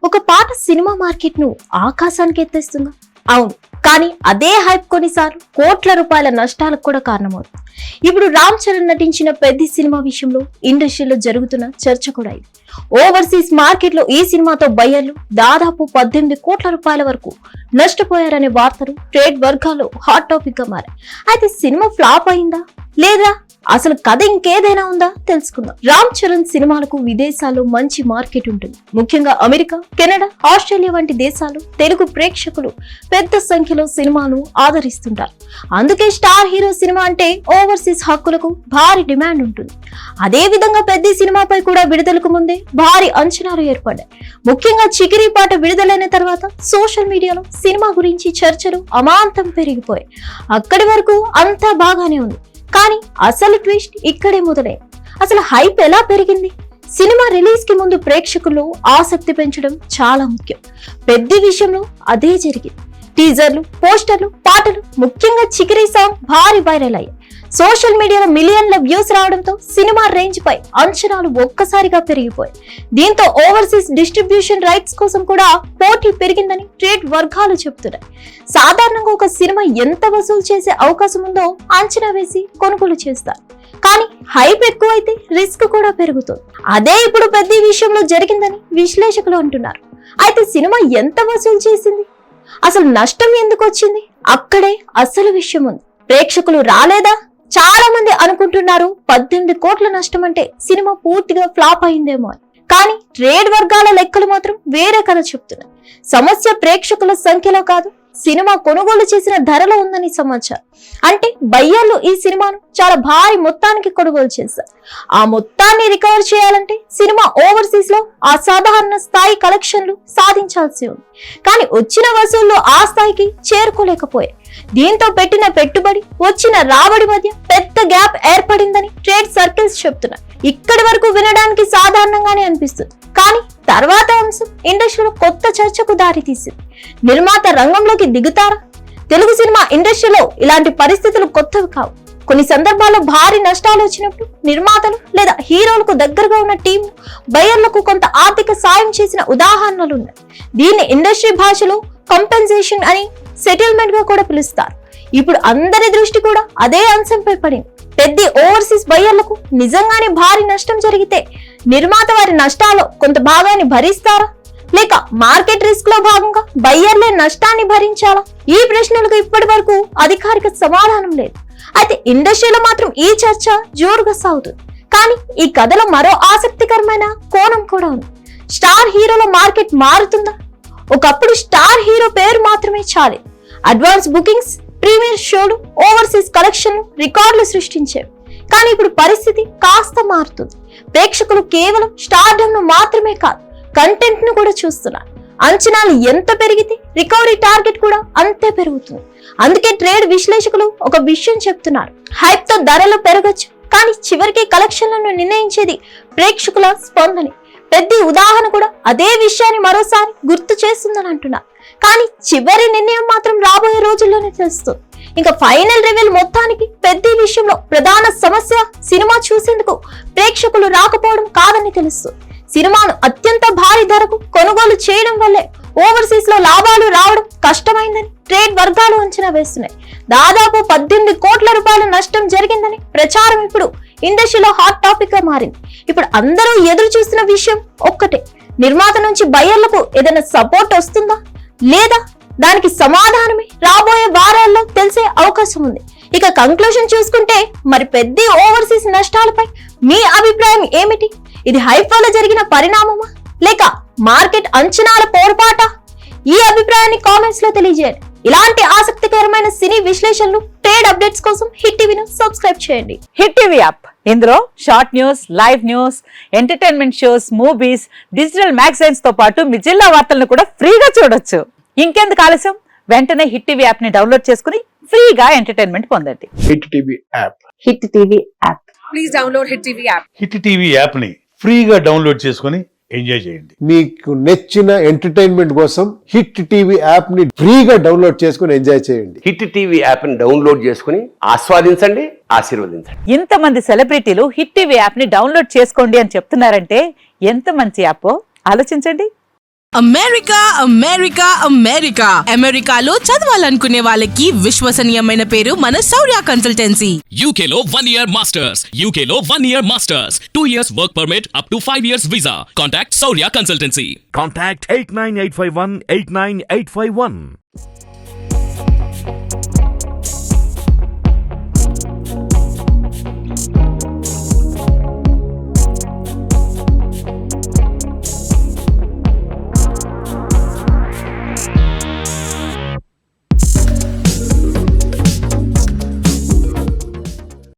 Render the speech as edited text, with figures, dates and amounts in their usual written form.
ఒక పాట cinema market ను ఆకాశానికి ఎత్తేస్తుందా? అవును, కానీ అదే హైప్ కొన్నిసార్లు కోట్ల రూపాయల నష్టాలకు కూడా కారణమవుతుంది. ఇప్పుడు రామ్ చరణ్ నటించిన పెద్ద సినిమా విషయంలో ఇండస్ట్రీలో జరుగుతున్న చర్చ కూడా ఇది. ఓవర్సీస్ మార్కెట్ లో ఈ సినిమాతో బయ్యర్లు దాదాపు 18 కోట్ల రూపాయల వరకు నష్టపోయారనే వార్తలు ట్రేడ్ వర్గాల్లో హాట్ టాపిక్ గా మారాయి. అయితే సినిమా ఫ్లాప్ అయిందా లేదా అసలు కథ ఇంకేదైనా ఉందా తెలుసుకుందాం. రామ్ చరణ్ సినిమాలకు విదేశాల్లో మంచి మార్కెట్ ఉంటుంది. ముఖ్యంగా అమెరికా, కెనడా, ఆస్ట్రేలియా వంటి దేశాలు తెలుగు ప్రేక్షకులు పెద్ద సంఖ్యలో సినిమాను ఆదరిస్తుంటారు. అందుకే స్టార్ హీరో సినిమా అంటే ఓవర్సీస్ హక్కులకు భారీ డిమాండ్ ఉంటుంది. అదే విధంగా పెద్ద సినిమాపై కూడా విడుదలకు ముందే భారీ అంచనాలు ఏర్పడ్డాయి. ముఖ్యంగా చికిరీ పాట విడుదలైన తర్వాత సోషల్ మీడియాలో సినిమా గురించి చర్చలు అమాంతం పెరిగిపోయాయి. అక్కడి వరకు అంతా బాగానే ఉంది, కానీ అసలు ట్విస్ట్ ఇక్కడే మొదలైంది. అసలు హైప్ ఎలా పెరిగింది? సినిమా రిలీజ్ కి ముందు ప్రేక్షకుల్లో ఆసక్తి పెంచడం చాలా ముఖ్యం. పెద్ద విషయంలో అదే జరిగింది. టీజర్లు, పోస్టర్లు, పాటలు, ముఖ్యంగా చికిరీ సాంగ్ భారీ వైరల్ అయ్యాయి. సోషల్ మీడియాలో మిలియన్ల వ్యూస్ రావడంతో సినిమా రేంజ్ పై అంచనాలు ఒక్కసారిగా పెరిగిపోయాయి. దీంతో ఓవర్సీస్ డిస్ట్రిబ్యూషన్ రైట్స్ కోసం కూడా పోటీ పెరిగిందని ట్రేడ్ వర్గాలు చెబుతున్నాయి. సాధారణంగా ఒక సినిమా ఎంత వసూలు చేసే అవకాశం ఉందో అంచనా వేసి కొనుగోలు చేస్తారు. కానీ హైప్ ఎక్కువైతే రిస్క్ కూడా పెరుగుతుంది. అదే ఇప్పుడు పెద్ద విషయంలో జరిగిందని విశ్లేషకులు అంటున్నారు. అయితే సినిమా ఎంత వసూలు చేసింది? అసలు నష్టం ఎందుకు వచ్చింది? అక్కడే అసలు విషయం ఉంది. ప్రేక్షకులు రాలేదా? చాలా మంది అనుకుంటున్నారు 18 కోట్ల నష్టం అంటే సినిమా పూర్తిగా ఫ్లాప్ అయిందేమో అని. కానీ ట్రేడ్ వర్గాల లెక్కలు మాత్రం వేరే కథ చెప్తున్నాయి. సమస్య ప్రేక్షకుల సంఖ్యలో కాదు, సినిమా కొనుగోలు చేసిన ధరలో ఉందని సమాచారం. అంటే బయ్యర్లు ఈ సినిమాను చాలా భారీ మొత్తానికి కొనుగోలు చేశారు. ఆ మొత్తాన్ని రికవర్ చేయాలంటే సినిమా ఓవర్సీస్ లో అసాధారణ స్థాయి కలెక్షన్లు సాధించాల్సి ఉంది. కానీ వచ్చిన వసూళ్లు ఆ స్థాయికి చేరుకోలేకపోయాయి. దీంతో పెట్టిన పెట్టుబడి, వచ్చిన రాబడి మధ్య పెద్ద గ్యాప్ ఏర్పడిందని ట్రేడ్ సర్కిల్స్ చెప్తున్నాయి. ఇక్కడి వరకు వినడానికి సాధారణంగానే అనిపిస్తుంది, కానీ తర్వాత అంశం ఇండస్ట్రీలో కొత్త చర్చకు దారి తీసింది. నిర్మాత రంగంలోకి దిగుతారా? తెలుగు సినిమా ఇండస్ట్రీలో ఇలాంటి పరిస్థితులు కొత్తవి కావు. కొన్ని సందర్భాల్లో భారీ నష్టాలు వచ్చినప్పుడు నిర్మాతలు లేదా హీరోలకు దగ్గరగా ఉన్న టీం బయ్యర్లకు కొంత ఆర్థిక సాయం చేసిన ఉదాహరణలు ఉన్నాయి. దీన్ని ఇండస్ట్రీ భాషలో కంపెన్సేషన్ అని, సెటిల్మెంట్ గా కూడా పిలుస్తారు. ఇప్పుడు అందరి దృష్టి కూడా అదే అంశంపై పడింది. పెద్ద ఓవర్సీస్ బయ్యర్లకు నిజంగానే భారీ నష్టం జరిగితే నిర్మాత వారి నష్టాల్లో కొంత భాగాన్ని భరిస్తారా, లేక మార్కెట్ రిస్క్ లో భాగంగా బయ్యర్లే నష్టాన్ని భరించాలా? ఈ ప్రశ్నలకు ఇప్పటి వరకు అధికారిక సమాధానం లేదు. అయితే ఇండస్ట్రీలో మాత్రం ఈ చర్చ జోరుగా సాగుతుంది. కానీ ఈ కథలో మరో ఆసక్తికరమైన కోణం కూడా ఉంది. స్టార్ హీరోల మార్కెట్ మారుతుందా? ఒకప్పుడు స్టార్ హీరో పేరు మాత్రమే చాలే. అడ్వాన్స్ బుకింగ్స్, ప్రీమియర్ షోలు, ఓవర్సీస్ కలెక్షన్లు రికార్డులు సృష్టించేవి. కానీ ఇప్పుడు పరిస్థితి కాస్త మారుతుంది. ప్రేక్షకులు కేవలం స్టార్డమ్ ను మాత్రమే కాదు, కంటెంట్ ను కూడా చూస్తున్నారు. అంచనాలు ఎంత పెరిగితే రికవరీ టార్గెట్ కూడా అంతే పెరుగుతుంది. అందుకే ట్రేడ్ విశ్లేషకులు ఒక విషయం చెప్తున్నారు. హైప్ తో ధరలు పెరగచ్చు, కానీ చివరికి కలెక్షన్లను నిర్ణయించేది ప్రేక్షకుల స్పందనే. పెద్ద ఉదాహరణ కూడా అదే విషయాన్ని మరోసారి గుర్తు చేస్తుందని అంటున్నారు. కానీ చివరి నిర్ణయం మాత్రం రాబోయే రోజుల్లోనే తెలుస్తుంది. ఇంకా ఫైనల్ రివీల్ మొత్తానికి పెద్ద విషయంలో ప్రధాన సమస్య సినిమా చూసేందుకు ప్రేక్షకులు రాకపోవడం కాదని తెలుస్తుంది. సినిమాను అత్యంత భారీ ధరకు కొనుగోలు చేయడం వల్లే ఓవర్సీస్ లో లాభాలు రావడం కష్టమైందని ట్రేడ్ వర్గాలు అంచనా వేస్తున్నాయి. దాదాపు 18 కోట్ల రూపాయల నష్టం జరిగిందని ప్రచారం ఇప్పుడు ఇండస్ట్రీలో హాట్ టాపిక్ గా మారింది. ఇప్పుడు అందరూ ఎదురు చూస్తున్న విషయం ఒక్కటే, నిర్మాత నుంచి బయ్యర్లకు ఏదైనా సపోర్ట్ వస్తుందా లేదా? దానికి సమాధానమే రాబోయే వారాల్లో తెలిసే అవకాశం ఉంది. ఇక కంక్లూజన్ చూసుకుంటే మరి పెద్ద ఓవర్సీస్ నష్టాలపై మీ అభిప్రాయం ఏమిటి? ఇది హైప్ వల్ల జరిగిన పరిణామమా లేక మార్కెట్ అంచనాల పొరపాటా? ఈ అభిప్రాయాన్ని కామెంట్స్ లో తెలియజేయండి. ఇలాంటి ఆసక్తికరమైన సినీ విశ్లేషణలు, ట్రేడ్ అప్డేట్స్ కోసం హిట్ టీవీను సబ్స్క్రైబ్ చేయండి. హిట్ టీవీ యాప్, ఇందులో short news, live news, entertainment shows, movies, digital magazines తో పాటు మీ జిల్లా వార్తలను కూడా ఫ్రీగా చూడొచ్చు. ఇంకెందుకు ఆలస్యం, వెంటనే హిట్ టీవీ యాప్ ని డౌన్లోడ్ చేసుకుని ఫ్రీగా ఎంటర్టైన్మెంట్ పొందండి. Hit TV app. Hit TV app. Please download hit TV app. Hit TV app ని ఫ్రీగా డౌన్లోడ్ చేసుకుని ఎంజాయ్ చేయండి. మీకు నచ్చిన ఎంటర్టైన్మెంట్ కోసం హిట్ టీవీ యాప్ ని ఫ్రీగా డౌన్లోడ్ చేసుకుని ఎంజాయ్ చేయండి. హిట్ టీవీ యాప్ ని డౌన్లోడ్ చేసుకుని ఆస్వాదించండి, ఆశీర్వదించండి. ఇంతమంది సెలబ్రిటీలు హిట్ టీవీ యాప్ ని డౌన్లోడ్ చేసుకోండి అని చెప్తున్నారంటే ఎంత మంచి యాప్ ఆలోచించండి. అమెరికా అమెరికా అమెరికా అమెరికాలో చదవాలనుకునే వాళ్ళకి విశ్వసనీయమైన పేరు మన శౌర్య consultancy. UK Law 1 Year Masters. UK Law 1 Year Masters. 2 years work permit up to 5 years visa. Contact Saurya Consultancy. Contact 89851 89851.